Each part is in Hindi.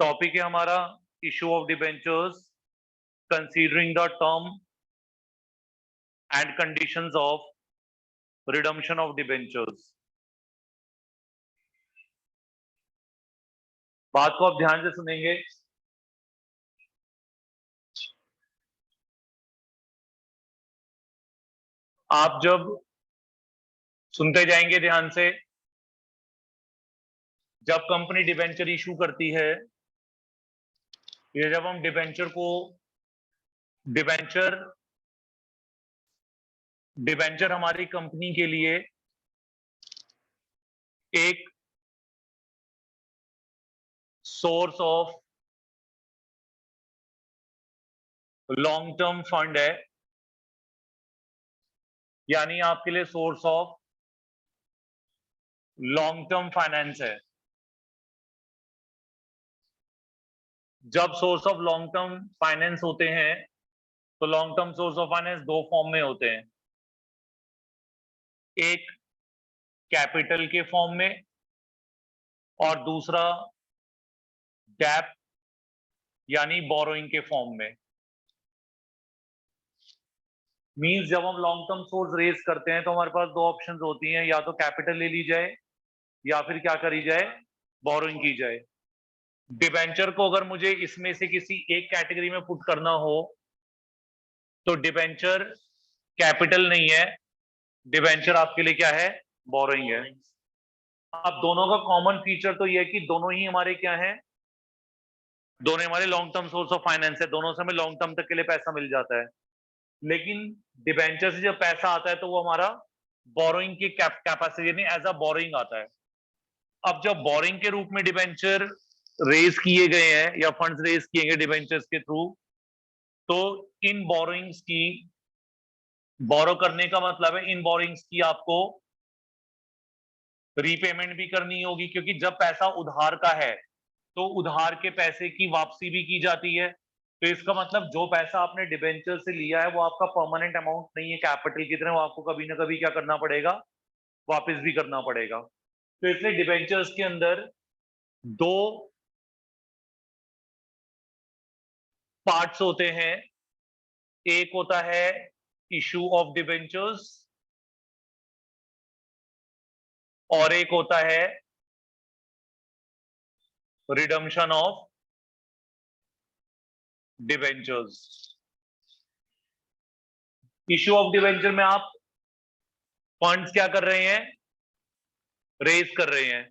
टॉपिक है हमारा issue of debentures considering the term and conditions of redemption of debentures. बात को आप ध्यान से सुनेंगे। आप जब सुनते जाएंगे ध्यान से, जब कंपनी डिबेंचर इशू करती है, ये जब हम डिबेंचर डिबेंचर हमारी कंपनी के लिए एक source of long term fund है, यानी आपके लिए source of long term finance है। जब source of long term finance होते हैं तो long term source of finance दो फॉर्म में होते हैं, एक कैपिटल के फॉर्म में और दूसरा डेब्ट यानी बोरोइंग के फॉर्म में। मींस जब हम लॉन्ग टर्म सोर्स रेज करते हैं तो हमारे पास दो ऑप्शंस होती हैं, या तो कैपिटल ले ली जाए या फिर क्या करी जाए, बोरोइंग की जाए। डिबेंचर को अगर मुझे इसमें से किसी एक कैटेगरी में पुट करना हो तो डिबेंचर कैपिटल नहीं है, डिबेंचर आपके लिए क्या है, बोरोइंग है। अब दोनों का कॉमन फीचर तो यह है कि दोनों ही हमारे क्या हैं, दोनों हमारे long term source of finance है, दोनों से हमें लॉन्ग टर्म तक के लिए पैसा मिल जाता है। लेकिन डिबेंचर से जब पैसा आता है तो वो हमारा बोरोइंग की कैपेसिटी यानी एज अ बोरोइंग आता है। अब जब बोरोइंग के रूप में डिबेंचर रेज किए गए हैं या फंड्स रेज किए गए डिबेंचर्स के थ्रू, तो इन बोरोइंग्स की, बोरो करने का मतलब है इन बोरोइंग्स की आपको रीपेमेंट भी करनी होगी, क्योंकि जब पैसा उधार का है तो उधार के पैसे की वापसी भी की जाती है। तो इसका मतलब जो पैसा आपने डिबेंचर से लिया है वो आपका परमानेंट अमाउंट नहीं है, कैपिटल की तरह वो आपको कभी ना कभी क्या करना पड़ेगा, वापस भी करना पड़ेगा। तो इसलिए डिबेंचर्स के अंदर दो पार्ट्स होते हैं, एक होता है इशू ऑफ डिबेंचर्स और एक होता है redemption of debentures. Issue of debenture में आप फंड्स क्या कर रहे हैं, रेज कर रहे हैं,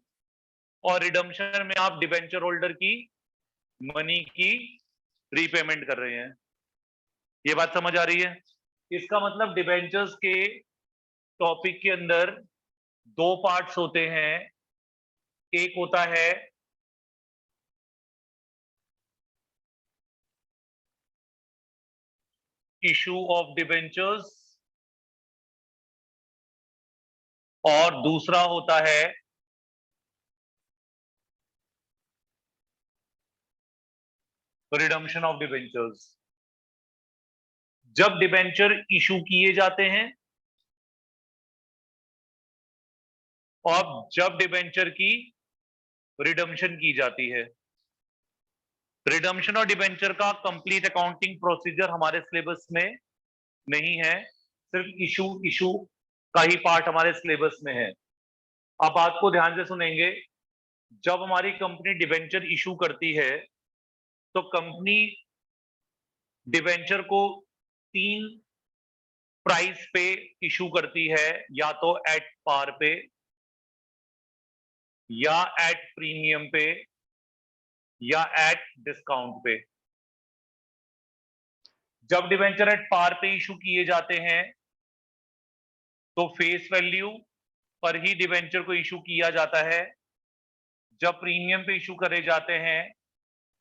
और रिडम्पशन में आप डिबेंचर होल्डर की मनी की रीपेमेंट कर रहे हैं। ये बात समझ आ रही है? इसका मतलब डिबेंचर्स के टॉपिक के अंदर दो पार्ट्स होते हैं, एक होता है इशू ऑफ डिबेंचर्स और दूसरा होता है रिडम्पशन ऑफ डिबेंचर्स। जब डिबेंचर इशू किए जाते हैं और जब डिबेंचर की रिडम्पशन की जाती है। रिडम्पशन और डिबेंचर का कंप्लीट अकाउंटिंग प्रोसीजर हमारे सिलेबस में नहीं है, सिर्फ इशू का ही पार्ट हमारे सिलेबस में है। अब बात को ध्यान से सुनेंगे। जब हमारी कंपनी डिबेंचर इशू करती है तो कंपनी डिबेंचर को तीन प्राइस पे इशू करती है, या तो एट पार पे या एट प्रीमियम पे या एट डिस्काउंट पे। जब डिबेंचर एट पार पे इशू किए जाते हैं तो फेस वैल्यू पर ही डिबेंचर को इशू किया जाता है। जब प्रीमियम पे इशू करे जाते हैं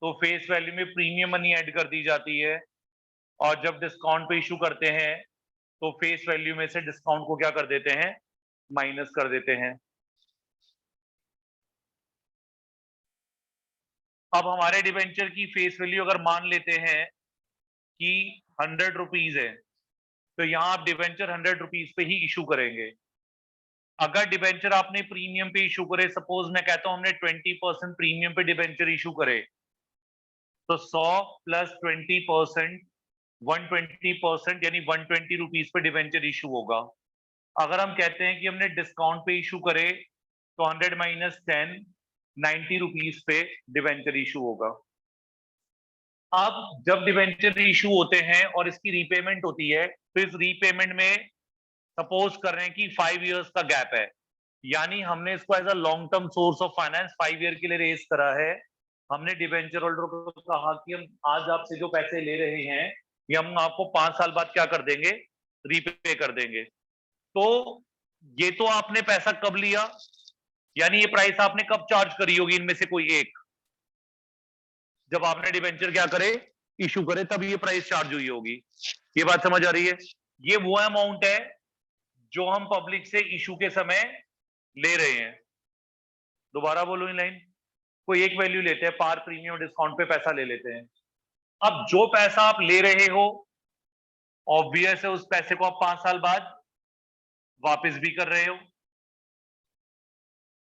तो फेस वैल्यू में प्रीमियम मनी ऐड कर दी जाती है, और जब डिस्काउंट पे इशू करते हैं तो फेस वैल्यू में से डिस्काउंट को क्या कर देते हैं, माइनस कर देते हैं। अब हमारे डिबेंचर की फेस वैल्यू अगर मान लेते हैं कि 100 रुपीज है, तो यहां आप डिबेंचर 100 रुपीज पे ही इशू करेंगे। अगर डिबेंचर आपने प्रीमियम पे इशू करे, सपोज मैं कहता हूं हमने 20% प्रीमियम पे डिबेंचर इशू करे, तो 100 प्लस 20%, 120% यानी 120 रुपीज पे डिवेंचर इशू होगा। अगर हम कहते हैं कि हमने डिस्काउंट पे इशू करे तो 100 माइनस 10, 90 रुपीज पे डिवेंचर इशू होगा। अब जब डिवेंचर इशू होते हैं और इसकी रीपेमेंट होती है, तो इस रीपेमेंट में सपोज कर रहे हैं कि 5 इयर्स का गैप है, यानी हमने इसको as a long term source of finance 5 year के लिए रेज करा है। हमने डिवेंचर होल्डर को कहा कि हम आज आपसे जो पैसे ले रहे हैं ये हम आपको 5 साल बाद क्या कर देंगे, रीपे कर देंगे। तो ये तो आपने पैसा कब लिया, यानी ये प्राइस आपने कब चार्ज करी होगी इनमें से कोई एक, जब आपने डिवेंचर क्या करे, इशू करे, तब ये प्राइस चार्ज हुई होगी। ये बात समझ आ रही है? ये वो अमाउंट है जो हम पब्लिक से इशू के समय ले रहे हैं। दोबारा बोलो इन लाइन, कोई एक वैल्यू लेते हैं, पार प्रीमियम डिस्काउंट पे पैसा ले लेते हैं। अब जो पैसा आप ले रहे हो, ऑब्वियस है उस पैसे को आप 5 साल बाद वापस भी कर रहे हो।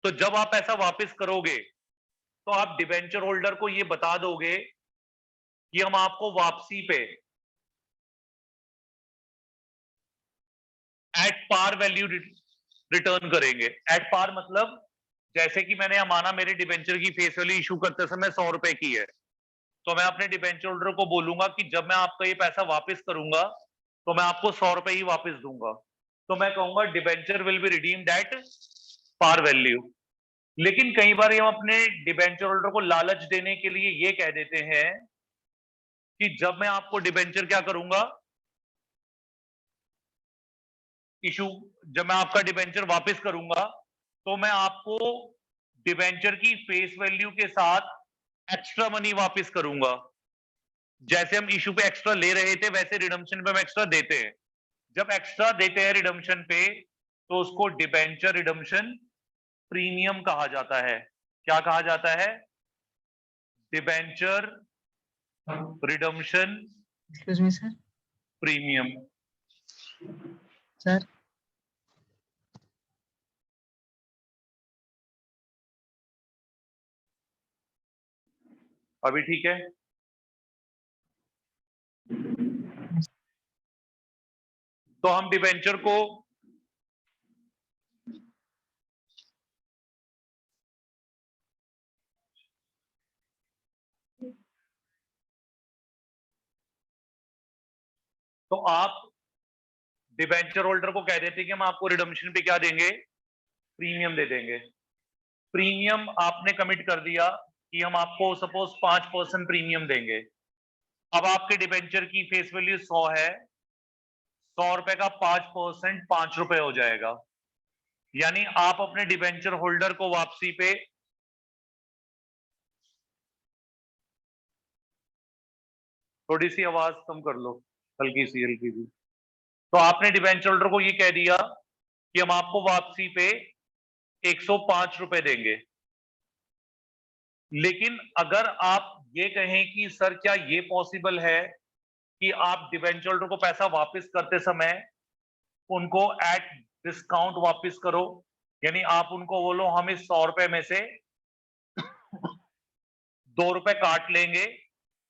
तो जब आप पैसा वापस करोगे तो आप डिबेंचर होल्डर को ये बता दोगे कि हम आपको वापसी पे एट पार वैल्यू रिटर्न करेंगे। एट पार मतलब जैसे कि मैंने माना मेरे डिबेंचर की फेस वैल्यू इशू करते समय 100 रुपए की है, तो मैं अपने डिबेंचर होल्डर को बोलूंगा कि जब मैं आपका ये पैसा वापस करूंगा तो मैं आपको 100 रुपए ही वापस दूंगा। तो मैं कहूंगा debenture will be redeemed at par value. लेकिन कई बार हम अपने डिबेंचर होल्डर को लालच देने के लिए ये कह देते हैं कि जब मैं आपको डिबेंचर क्या करूंगा, इशू, जब मैं आपका डिबेंचर वापस करूंगा तो मैं आपको डिबेंचर की फेस वैल्यू के साथ एक्स्ट्रा मनी वापस करूंगा। जैसे हम इशू पे एक्स्ट्रा ले रहे थे वैसे रिडम्पशन पे हम एक्स्ट्रा देते हैं। जब एक्स्ट्रा देते हैं रिडम्पशन पे तो उसको डिबेंचर रिडम्पशन प्रीमियम कहा जाता है। क्या कहा जाता है? Debenture redemption excuse me sir. Premium. Sir अभी ठीक है? तो हम डिबेंचर को तो आप डिबेंचर होल्डर को कह देते कि हम आपको रिडम्पशन पे क्या देंगे, प्रीमियम दे देंगे। प्रीमियम आपने कमिट कर दिया कि हम आपको सपोज 5% प्रीमियम देंगे। अब आपके डिबेंचर की फेस वैल्यू 100 है, 100 रुपए का 5% 5 रुपए हो जाएगा। यानी आप अपने डिबेंचर होल्डर को वापसी पे थोड़ी सी आवाज कम कर लो, हल्की सी। तो आपने डिबेंचर होल्डर को ये कह दिया कि हम आपको वापसी पे 105 रुपए देंगे। लेकिन अगर आप ये कहें कि सर क्या ये पॉसिबल है कि आप डिबेंचर होल्डर को पैसा वापस करते समय उनको एट डिस्काउंट वापस करो, यानी आप उनको बोलो हम इस 100 रुपए में से 2 रुपए काट लेंगे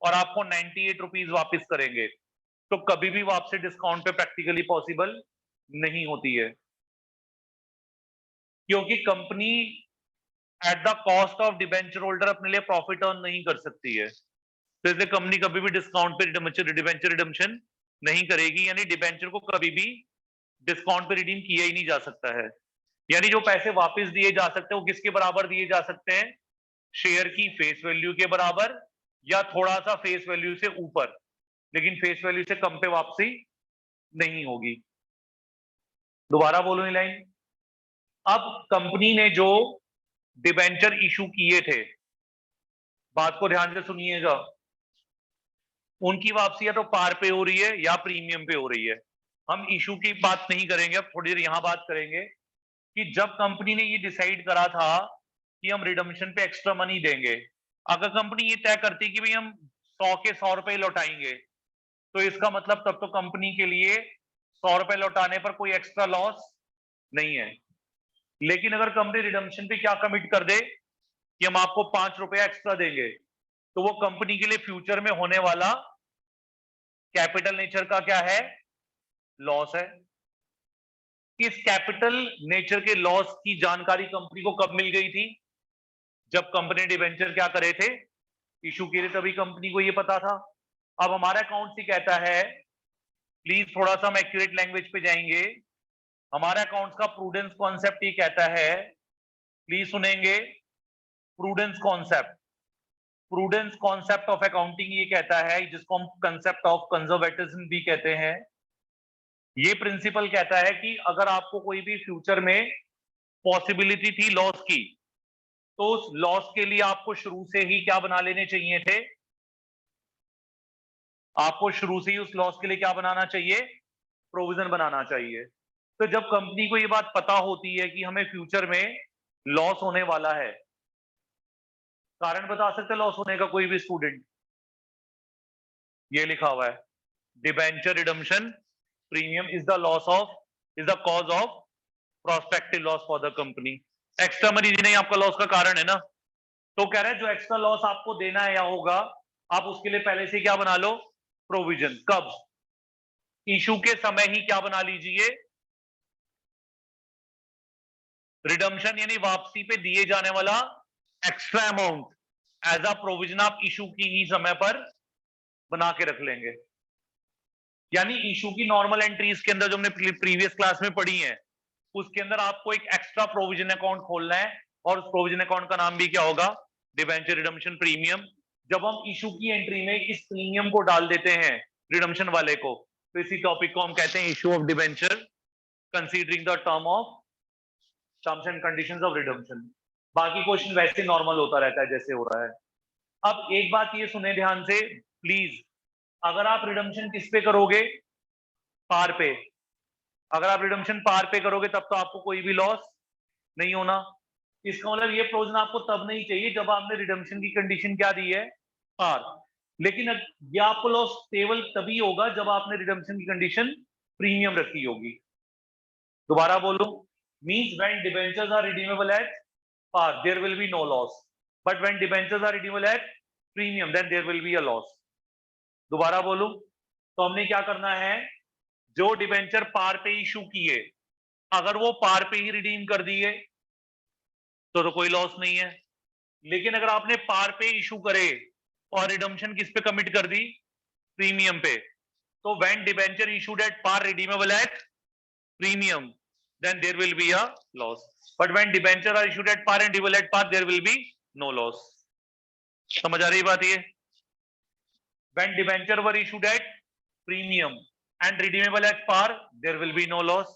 और आपको 98 रुपीज वापस करेंगे, तो कभी भी वापसी डिस्काउंट पे प्रैक्टिकली पॉसिबल नहीं होती है, क्योंकि company at the cost of debenture holder अपने लिए प्रॉफिट अर्न नहीं कर सकती है। तो इसलिए कंपनी कभी भी डिस्काउंट पे डिबेंचर रिडम्पशन नहीं करेगी, यानी डिबेंचर को कभी भी डिस्काउंट पे रिडीम किया ही नहीं जा सकता है। यानी जो पैसे वापस दिए जा सकते हैं वो किसके बराबर दिए जा सकते हैं? शेयर की फेस वैल्यू के बराबर या थोड़ा सा फेस वैल्यू से ऊपर, लेकिन फेस वैल्यू से कम पे वापसी नहीं होगी। दोबारा बोलो ये लाइन। अब कंपनी ने जो डिबेंचर इशू किए थे, बात को ध्यान से सुनिएगा, उनकी वापसी या तो पार पे हो रही है या प्रीमियम पे हो रही है। हम इशू की बात नहीं करेंगे, अब थोड़ी देर यहां बात करेंगे कि जब कंपनी ने ये डिसाइड करा था कि हम रिडम्पशन पे एक्स्ट्रा मनी देंगे, अगर कंपनी ये तय करती कि भाई हम 100 के 100 रुपए लौटाएंगे, तो इसका मतलब तब तो कंपनी के लिए 100 रुपए लौटाने पर कोई एक्स्ट्रा लॉस नहीं है। लेकिन अगर कंपनी रिडम्पशन पे क्या कमिट कर दे कि हम आपको 5 रुपए एक्स्ट्रा देंगे, तो वो कंपनी के लिए फ्यूचर में होने वाला कैपिटल नेचर का क्या है, लॉस है। इस कैपिटल नेचर के लॉस की जानकारी कंपनी को कब मिल गई थी, जब कंपनी डिवेंचर क्या करे थे, इशू किए थे, तभी कंपनी को ये पता था। अब हमारा अकाउंट ही कहता है, प्लीज थोड़ा सा हम एक्यूरेट लैंग्वेज पे जाएंगे, हमारा अकाउंट्स का प्रूडेंस कॉन्सेप्ट ये कहता है, प्लीज सुनेंगे, prudence concept, prudence concept of accounting ये कहता है, जिसको हम कंसेप्ट ऑफ कंजर्वेटिज्म भी कहते हैं, ये प्रिंसिपल कहता है कि अगर आपको कोई भी फ्यूचर में पॉसिबिलिटी थी लॉस की, तो उस लॉस के लिए आपको शुरू से ही क्या बना लेने चाहिए थे, आपको शुरू से ही उस लॉस के लिए क्या बनाना चाहिए, प्रोविजन बनाना चाहिए। तो जब कंपनी को ये बात पता होती है कि हमें फ्यूचर में लॉस होने वाला है, कारण बता सकते लॉस होने का कोई भी स्टूडेंट, ये लिखा हुआ है, debenture redemption premium is the loss of, is the cause of prospective loss for the company. Extra money देना ही आपका लॉस का कारण है ना। तो कह रहे हैं जो एक्स्ट्रा लॉस आपको देना है या होगा, आप उसके लिए पहले से क्या बना लो, प्रोविजन। कब, इशू के समय ही क्या बना लीजिए, रिडम्पशन यानी वापसी पे दिए जाने वाला extra amount as a provision आप इशू की ही समय पर बना के रख लेंगे। यानी इशू की नॉर्मल एंट्रीज के अंदर जो हमने प्रीवियस क्लास में पढ़ी है, उसके अंदर आपको एक एक्स्ट्रा प्रोविजन अकाउंट खोलना है, और उस प्रोविजन अकाउंट का नाम भी क्या होगा, डिबेंचर रिडम्पशन प्रीमियम। जब हम इशू की एंट्री में इस प्रीमियम को डाल देते हैं रिडम्पशन वाले को, तो इसी टॉपिक को हम कहते हैं issue of debenture considering the term of terms and conditions of redemption. बाकी क्वेश्चन वैसे नॉर्मल होता रहता है जैसे हो रहा है। अब एक बात ये सुने ध्यान से प्लीज, अगर आप रिडम्पशन किस पे करोगे, पार पे, अगर आप रिडम्पशन पार पे करोगे तब तो आपको कोई भी लॉस नहीं होना। इसका मतलब ये प्रोविजन आपको तब नहीं चाहिए जब आपने रिडम्पशन की कंडीशन क्या दी है, पार। लेकिन ये आपको लॉस केवल तभी होगा जब आपने रिडम्पशन की कंडीशन प्रीमियम रखी होगी। दोबारा बोलूं, means when debentures are redeemable at par there will be no loss, but when debentures are redeemable at premium then there will be a loss। दोबारा बोलूं, तो हमने क्या करना है, जो डिबेंचर पार पे इशू किए, अगर वो पार पे ही रिडीम कर दिए तो कोई लॉस नहीं है। लेकिन अगर आपने पार पे इशू करे और रिडम्पशन किस पे कमिट कर दी, प्रीमियम पे, तो when debenture issued at par redeemable at premium then there will be a loss, but when debenture are issued at par and redeemable at par there will be no loss। समझ आ रही बात ये, when debenture were issued at premium and redeemable at par there will be no loss,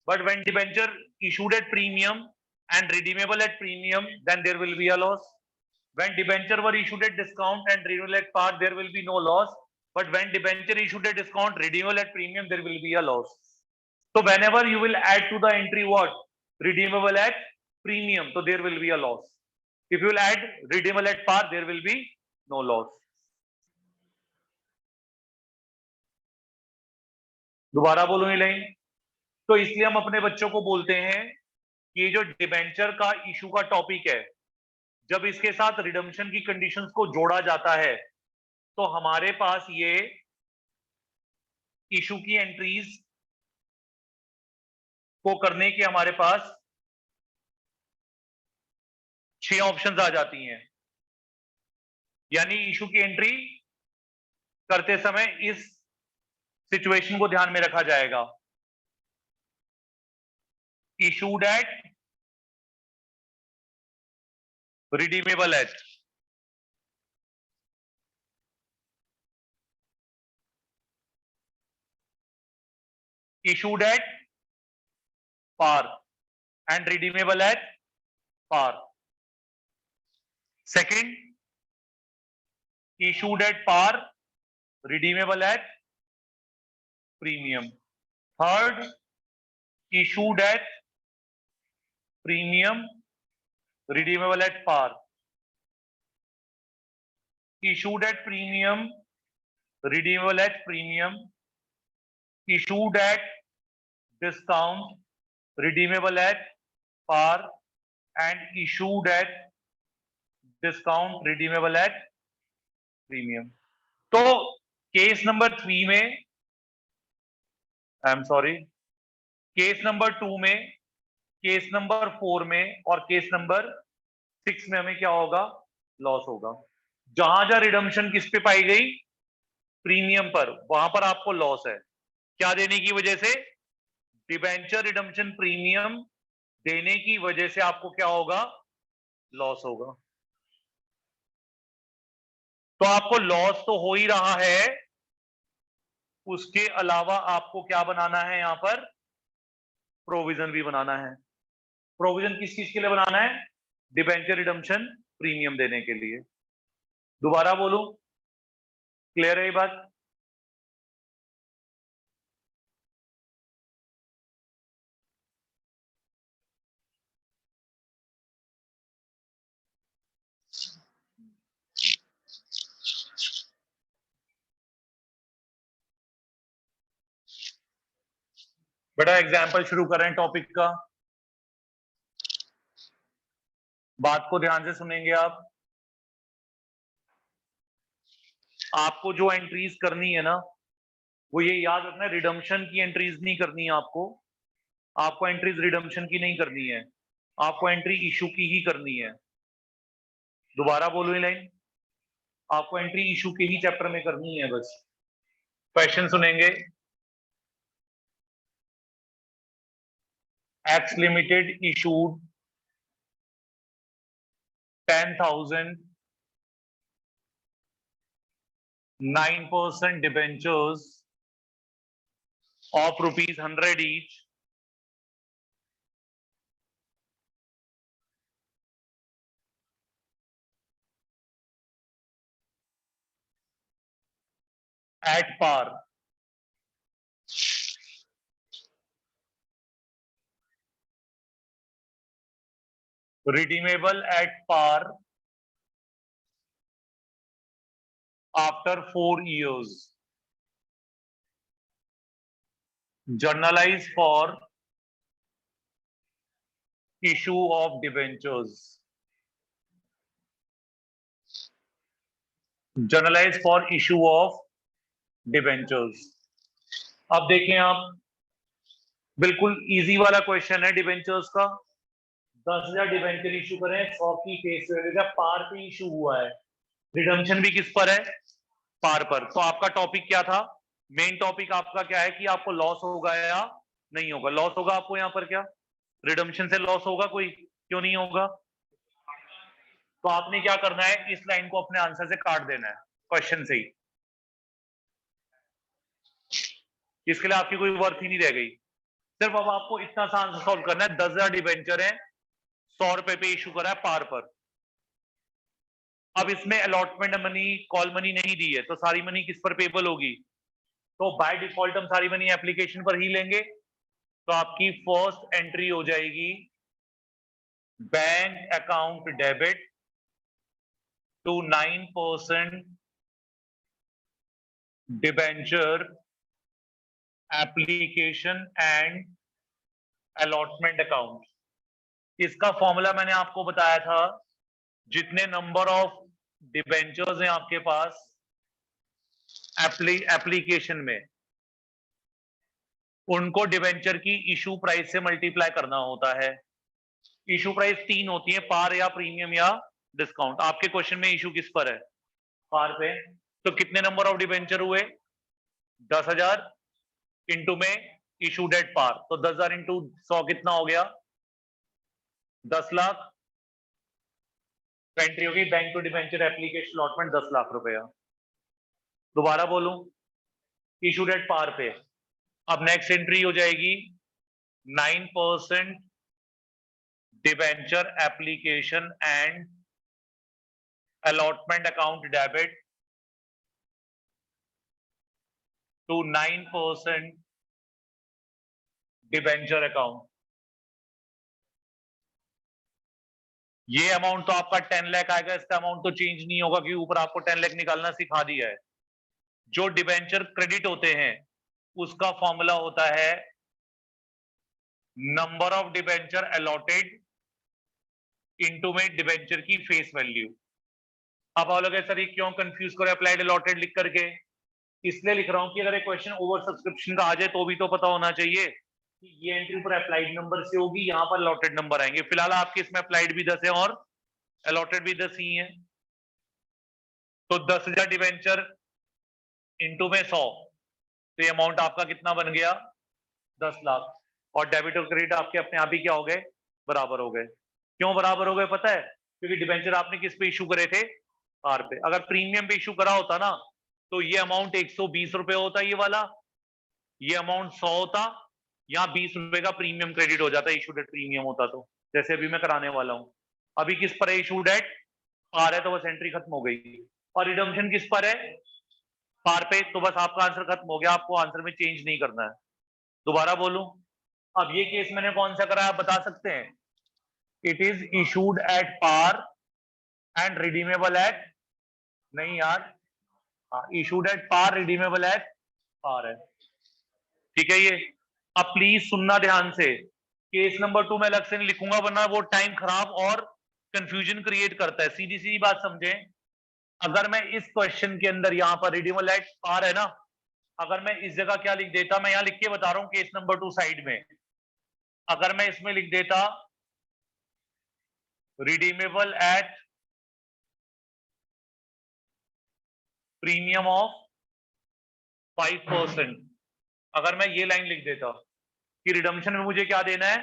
but when debenture issued at premium and redeemable at premium then there will be a loss, when debenture were issued at discount and redeemable at par there will be no loss, but when debenture issued at discount redeemable at premium there will be a loss। So whenever you will add to the entry what, redeemable at premium, so there will be a loss। if you will add redeemable at par there will be no loss। दोबारा बोलूं ये लाइन, तो इसलिए हम अपने बच्चों को बोलते हैं कि ये जो डिबेंचर का इशू का टॉपिक है, जब इसके साथ रिडम्पशन की कंडीशंस को जोड़ा जाता है तो हमारे पास ये इशू की एंट्रीज को करने के हमारे पास 6 ऑप्शंस आ जाती हैं। यानी इशू की एंट्री करते समय इस सिचुएशन को ध्यान में रखा जाएगा, issued at redeemable eight, issued at par and redeemable at par। Second, issued at par, redeemable at premium। Third, issued at premium, redeemable at par। Issued at premium, redeemable at premium, issued at discount, redeemable at par and issued at discount, redeemable at premium. तो केस नंबर 3 में, I am sorry, case number 2 में, केस नंबर 4 में और केस नंबर 6 में हमें क्या होगा? लॉस होगा। जहां जहां रिडम्पशन किस पे पाई गई? प्रीमियम पर, वहां पर आपको लॉस है। क्या देने की वजह से? डिबेंचर रिडम्पशन प्रीमियम देने की वजह से आपको क्या होगा? लॉस होगा। तो आपको लॉस तो हो ही रहा है, उसके अलावा आपको क्या बनाना है? यहां पर प्रोविजन भी बनाना है। प्रोविजन किस चीज के लिए बनाना है? डिबेंचर रिडम्पशन प्रीमियम देने के लिए। दोबारा बोलूं, क्लियर है ये बात? बेटा एग्जाम्पल शुरू कर रहे हैं टॉपिक का, बात को ध्यान से सुनेंगे आप। आपको जो एंट्रीज करनी है ना, वो ये याद रखना है, रिडम्पशन की एंट्रीज नहीं करनी है आपको। आपको एंट्रीज रिडम्पशन की नहीं करनी है, आपको एंट्री इशू की ही करनी है। दोबारा बोलो ये लाइन, आपको एंट्री इशू के ही चैप्टर में करनी है बस। क्वेश्चन सुनेंगे। X limited issued 10,000 9% debentures of ₹100 each at par. Redeemable at par after 4 years. Journalize for issue of debentures. Journalize for issue of debentures. अब देखें आप, बिल्कुल इजी वाला क्वेश्चन है डिबेंचर्स का। 10,000 डिबेंचर इशू करें, 100 की फेस वैल्यू, पार पे इशू हुआ है। रिडम्पशन भी किस पर है? पार पर। तो आपका टॉपिक क्या था? मेन टॉपिक आपका क्या है कि आपको लॉस होगा या नहीं होगा? लॉस होगा आपको यहां पर क्या? रिडम्पशन से लॉस होगा कोई? क्यों नहीं होगा? तो आपने क्या करना है, इस लाइन को अपने आंसर से काट देना है, क्वेश्चन से ही। इसके लिए आपकी कोई वर्थ ही नहीं रह गई। सिर्फ अब आपको इतना सा आंसर सॉल्व करना है। 10,000 डिबेंचर है, 100 रुपए पे इशू करा है पार पर। अब इसमें अलॉटमेंट मनी, कॉल मनी नहीं दी है, तो सारी मनी किस पर पेबल होगी? तो बाय डिफॉल्ट हम सारी मनी एप्लीकेशन पर ही लेंगे। तो आपकी फर्स्ट एंट्री हो जाएगी bank account debit to 9% debenture application and allotment account. इसका फॉर्मूला मैंने आपको बताया था, जितने नंबर ऑफ डिबेंचर्स हैं आपके पास एप्लीकेशन में, उनको डिबेंचर की इशू प्राइस से मल्टीप्लाई करना होता है। इशू प्राइस 3 होती है, पार या प्रीमियम या डिस्काउंट। आपके क्वेश्चन में इशू किस पर है? पार पे। तो कितने नंबर ऑफ डिबेंचर हुए? 10,000 इंटू में इशूड एट पार, तो 10,000 इंटू 100 कितना हो गया? 10 लाख। एंट्री होगी bank to debenture application allotment 10 lakh रुपया। दोबारा बोलूं, इशूड एट पार पे। अब नेक्स्ट एंट्री हो जाएगी 9% debenture application and allotment account debit to 9% debenture account. ये अमाउंट तो आपका 10 लाख आएगा, इसका अमाउंट तो चेंज नहीं होगा क्योंकि ऊपर आपको 10 लाख निकालना सिखा दिया है। जो डिबेंचर क्रेडिट होते हैं उसका फॉर्मूला होता है number of debenture allotted into में डिबेंचर की फेस वैल्यू। आप बोलोगे सर ये क्यों कंफ्यूज करो अप्लाइड अलॉटेड लिख करके? इसलिए लिख रहा हूं कि अगर एक क्वेश्चन ओवर सब्सक्रिप्शन का आ जाए तो भी तो पता होना चाहिए कि ये एंट्री पर अप्लाइड नंबर से होगी, यहाँ पर अलॉटेड नंबर आएंगे। फिलहाल आपके इसमें अप्लाइड भी 10 है और अलॉटेड भी 10 ही है, तो 10,000 डिवेंचर इंटू में 100, तो ये अमाउंट आपका कितना बन गया? 10 लाख। और डेबिट और क्रेडिट आपके अपने आप ही क्या हो गए? बराबर हो गए। क्यों बराबर हो गए पता है? क्योंकि डिवेंचर आपने किस पे इशू करे थे? आर पे। अगर प्रीमियम पे इशू करा होता ना तो ये अमाउंट 120 रुपए होता, ये वाला, ये अमाउंट 100 होता, यहाँ 20 रुपए का प्रीमियम क्रेडिट हो जाता इशू डेट प्रीमियम होता तो, जैसे अभी मैं कराने वाला हूँ। अभी किस पर है इशू डेट? पार है, तो बस एंट्री खत्म हो गई। और रिडम्पशन किस पर है? पार पे, तो बस आपका आंसर खत्म हो गया, आपको आंसर में चेंज नहीं करना है। दोबारा बोलूं, अब ये केस मैंने कौन सा करा आप बता सकते हैं? It is issued at par and redeemable at, नहीं यार, हाँ, issued at par redeemable at par है, ठीक है ये। अब प्लीज सुनना ध्यान से, केस नंबर 2 मैं अलग से नहीं लिखूंगा वरना वो टाइम खराब और कंफ्यूजन क्रिएट करता है। सीधी सी बात समझें, अगर मैं इस क्वेश्चन के अंदर यहाँ पर रिडीमेबल एट पार है ना, अगर मैं इस जगह क्या लिख देता, मैं यहाँ लिख के बता रहा हूँ केस नंबर 2 साइड में, अगर मैं इसमें लिख देता रिडीमेबल एट प्रीमियम ऑफ 5%, अगर मैं ये लाइन लिख देता कि रिडम्पशन में मुझे क्या देना है?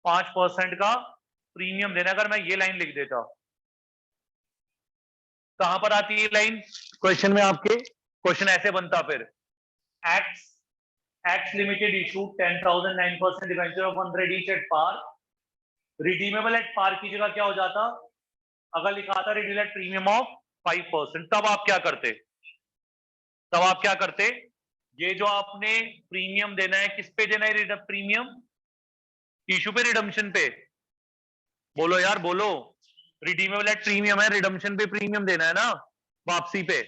5% का प्रीमियम देना है, अगर मैं ये लाइन लिख देता, कहां पर आती है लाइन क्वेश्चन में आपके? क्वेश्चन ऐसे बनता फिर, X limited issue 10,000 9% debenture of 100 each at par, redeemable at par की जगह क्या हो जाता? अगर लिखा था रिडीमेबल एट प्रीमियम ऑफ 5%, तब आप क्या करते? तब आप क्या करते? ये जो आपने प्रीमियम देना है, किस पे देना है प्रीमियम? इशू पे, रिडम्पशन पे? बोलो यार बोलो, रिडीमेबल एट प्रीमियम है, रिडम्पशन पे प्रीमियम देना है ना, वापसी पे।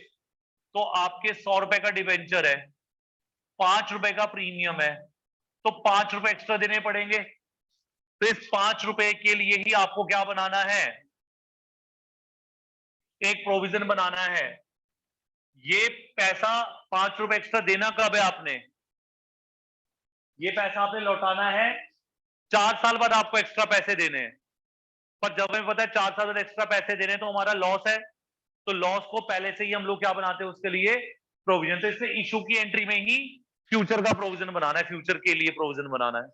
तो आपके 100 रुपए का डिवेंचर है, 5 रुपए का प्रीमियम है, तो 5 रुपए एक्स्ट्रा देने पड़ेंगे। तो इस 5 रुपए के लिए ही आपको क्या बनाना है? एक प्रोविजन बनाना है। ये पैसा 5 रुपए एक्स्ट्रा देना कब है आपने? ये पैसा आपने लौटाना है 4 साल बाद, आपको एक्स्ट्रा पैसे देने हैं। पर जब हमें पता है 4 साल बाद एक्स्ट्रा पैसे देने तो हमारा लॉस है, तो लॉस को पहले से ही हम लोग क्या बनाते हैं उसके लिए? प्रोविजन। तो इससे इशू की एंट्री में ही फ्यूचर का प्रोविजन बनाना है, फ्यूचर के लिए प्रोविजन बनाना है।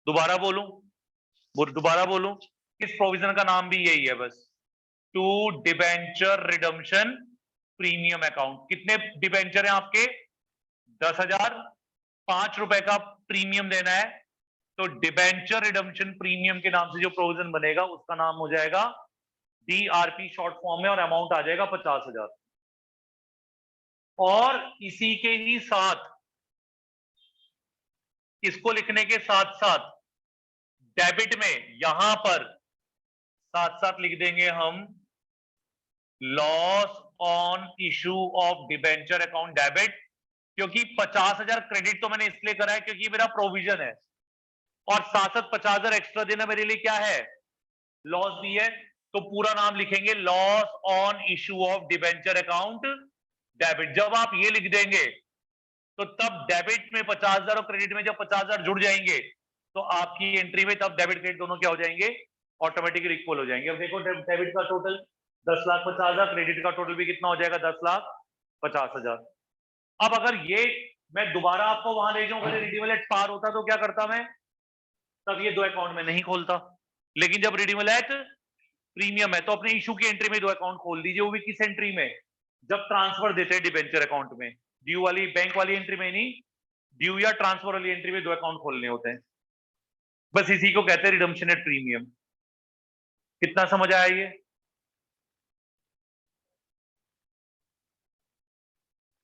दोबारा बोलूं, इस प्रोविजन का नाम भी यही है बस, to debenture redemption premium account. कितने डिबेंचर हैं आपके? 10,000, 5 रुपए का प्रीमियम देना है, तो डिबेंचर रिडम्पशन प्रीमियम के नाम से जो प्रोविजन बनेगा उसका नाम हो जाएगा डीआरपी शॉर्ट फॉर्म में, और अमाउंट आ जाएगा 50,000। और इसी के ही साथ, इसको लिखने के साथ साथ डेबिट में यहां पर साथ साथ लिख देंगे हम loss on issue of debenture account debit, क्योंकि 50,000 क्रेडिट तो मैंने इसलिए करा है क्योंकि मेरा प्रोविजन है, और साथ साथ 50,000 एक्स्ट्रा देना मेरे लिए क्या है? लॉस भी है। तो पूरा नाम लिखेंगे loss on issue of debenture account debit. जब आप ये लिख देंगे तो तब डेबिट में 50,000 और क्रेडिट में जब 50,000 जुड़ जाएंगे तो आपकी एंट्री में तब डेबिट क्रेडिट दोनों क्या हो जाएंगे? ऑटोमेटिकली इक्वल हो जाएंगे। अब देखो डेबिट का टोटल 10,50,000, क्रेडिट का टोटल भी कितना हो जाएगा? 10,50,000। अब अगर ये मैं दोबारा आपको वहां ले जाऊं, अगर रिडीमेबल एट पार होता तो क्या करता मैं? तब ये दो अकाउंट में नहीं खोलता। लेकिन जब रिडीमेबल एट प्रीमियम है तो अपने इशू की एंट्री में दो अकाउंट खोल दीजिए, वो भी किस एंट्री में? जब ट्रांसफर देते हैं डिबेंचर अकाउंट में, ड्यू वाली बैंक वाली एंट्री में नहीं, ड्यू या ट्रांसफर वाली एंट्री में दो अकाउंट खोलने होते हैं। बस इसी को कहते हैं रिडम्पशन एट प्रीमियम। कितना समझ आया ये?